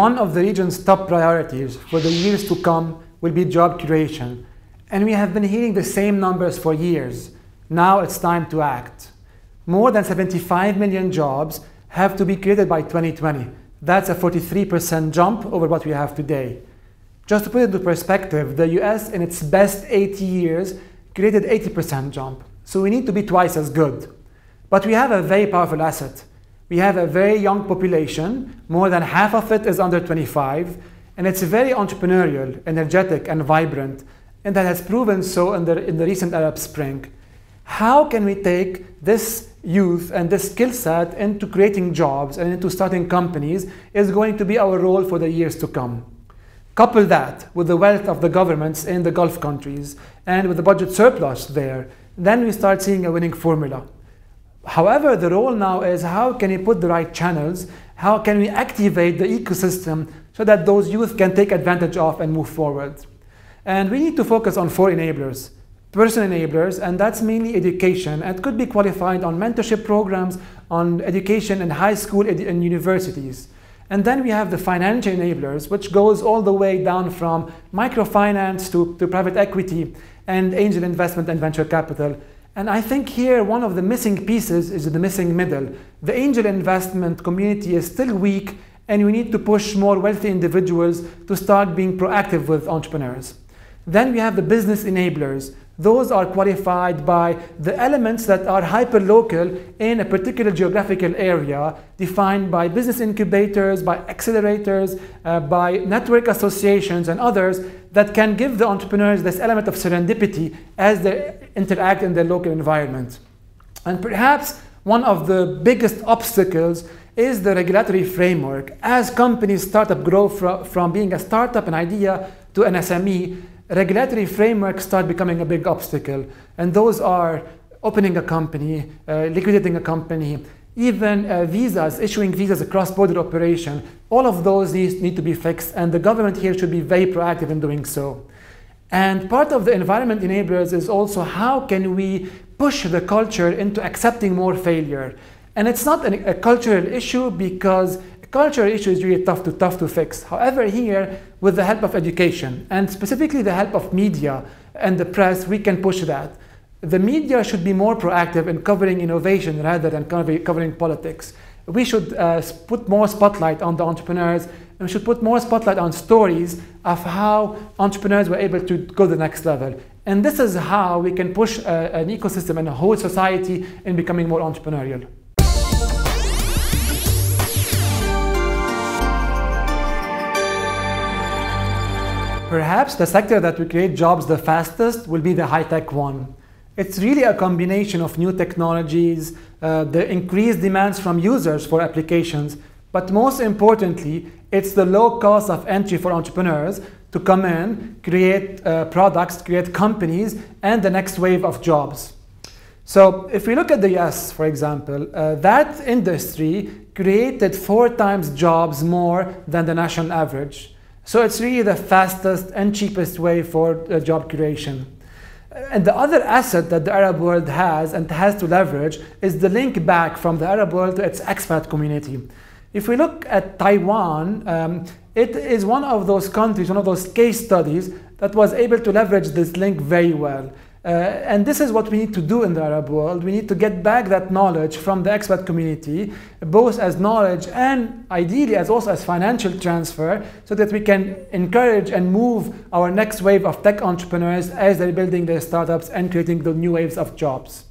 one of the region's top priorities for the years to come will be job creation. And we have been hearing the same numbers for years. Now it's time to act. More than 75 million jobs have to be created by 2020. That's a 43% jump over what we have today. Just to put it into perspective, the US in its best 8 years created 80% jump. So we need to be twice as good. But we have a very powerful asset. We have a very young population, more than half of it is under 25, and it's very entrepreneurial, energetic, and vibrant, and that has proven so in the recent Arab Spring. How can we take this youth and this skill set into creating jobs and into starting companies is going to be our role for the years to come. Couple that with the wealth of the governments in the Gulf countries and with the budget surplus there, then we start seeing a winning formula. However, the role now is how can we put the right channels, how can we activate the ecosystem so that those youth can take advantage of and move forward. And we need to focus on 4 enablers. Person enablers, and that's mainly education, and could be qualified on mentorship programs, on education in high school and universities. And then we have the financial enablers, which goes all the way down from microfinance to private equity and angel investment and venture capital. And I think here one of the missing pieces is the missing middle. The angel investment community is still weak, and we need to push more wealthy individuals to start being proactive with entrepreneurs. Then we have the business enablers. Those are qualified by the elements that are hyper-local in a particular geographical area, defined by business incubators, by accelerators, by network associations and others that can give the entrepreneurs this element of serendipity as they interact in their local environment. And perhaps one of the biggest obstacles is the regulatory framework. As companies grow from being a startup, an idea, to an SME, regulatory frameworks start becoming a big obstacle, and those are opening a company, liquidating a company, even visas, issuing visas, a cross-border operation. All of those need to be fixed, and the government here should be very proactive in doing so. And part of the environment enablers is also how can we push the culture into accepting more failure. And it's not a cultural issue, because cultural issue is really tough to fix. However, here, with the help of education, and specifically the help of media and the press, we can push that. The media should be more proactive in covering innovation rather than covering politics. We should put more spotlight on the entrepreneurs, and we should put more spotlight on stories of how entrepreneurs were able to go to the next level. And this is how we can push an ecosystem and a whole society in becoming more entrepreneurial. Perhaps the sector that will create jobs the fastest will be the high-tech one. It's really a combination of new technologies, the increased demands from users for applications, but most importantly, it's the low cost of entry for entrepreneurs to come in, create products, create companies, and the next wave of jobs. So if we look at the US, for example, that industry created 4 times jobs more than the national average. So it's really the fastest and cheapest way for job creation. And the other asset that the Arab world has and has to leverage is the link back from the Arab world to its expat community. If we look at Taiwan, it is one of those countries, one of those case studies that was able to leverage this link very well. And this is what we need to do in the Arab world. We need to get back that knowledge from the expat community, both as knowledge and ideally also as financial transfer, so that we can encourage and move our next wave of tech entrepreneurs as they're building their startups and creating the new waves of jobs.